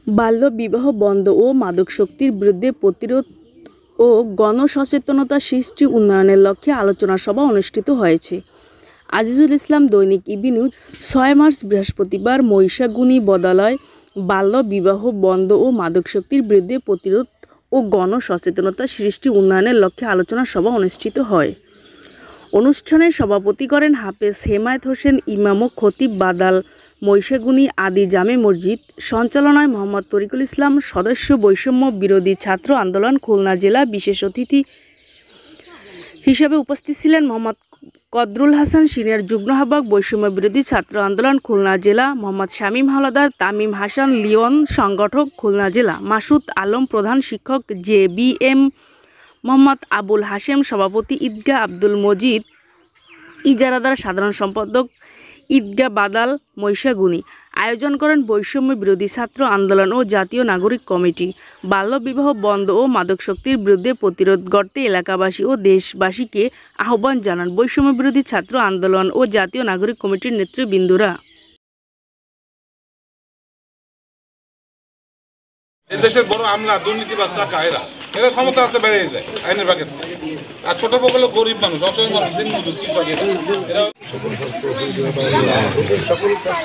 বাল্যবিবাহ বন্ধ ও মাদকাসক্তির বিরুদ্ধে প্রতিরোধ ও গণসচেতনতা সৃষ্টি উন্নয়নের লক্ষ্যে আলোচনা সভা অনুষ্ঠিত হয়েছে। আজিজুল ইসলাম দৈনিক ইবিনিউজ ৬ মার্চ বৃহস্পতিবার মহিষাগুনী বদালয় বাল্যবিবাহ বন্ধ ও মাদকাসক্তির বিরুদ্ধে প্রতিরোধ ও গণসচেতনতা সৃষ্টি উন্নয়নের লক্ষ্যে আলোচনা সভা অনুষ্ঠিত হয়। অনুষ্ঠানে সভাপতি করেন হাফেজ হেমায়েত হোসেন ইমাম ও খতিব বাদাল মহিষাগুনী আদি জামে মসজিদ। সঞ্চালনায় মোহাম্মদ তরিকুল ইসলাম, সদস্য বৈষম্য বিরোধী ছাত্র আন্দোলন খুলনা জেলা। বিশেষ অতিথি হিসেবে উপস্থিত ছিলেন মোহাম্মদ কদরুল হাসান, সিনিয়র যুগ্ম আহ্বায়ক বৈষম্য বিরোধী ছাত্র আন্দোলন খুলনা জেলা, মোহাম্মদ শামীম হাওলাদার, তামিম হাসান লিওন সংগঠক খুলনা জেলা, মাসুদ আলম প্রধান শিক্ষক, JBM মোহাম্মদ আবুল হাশেম সভাপতি, ঈদগাহ আব্দুল মজিদ ইজারাদার সাধারণ সম্পাদক, ঈদগাহ বাদাল মহিষাগুনী। আয়োজন করেন বৈষম্য বিরোধী ছাত্র আন্দোলন ও জাতীয় নাগরিক কমিটি। বাল্যবিবাহ বন্ধ ও মাদকাসক্তির বিরুদ্ধে প্রতিরোধ গড়তে এলাকাবাসী ও দেশবাসীকে আহ্বান জানান বৈষম্য বিরোধী ছাত্র আন্দোলন ও জাতীয় নাগরিক কমিটির নেতৃবৃন্দরা। এই দেশের বড় আমলা দুর্নীতিবাজ টাকা এরা ক্ষমতা আছে বেড়ে যায় আইনের বাগের। আর ছোট প্রকল্প গরিব মানুষ, অসহায় মানুষ, দিন মজুর, কৃষক এরা সকল কাজ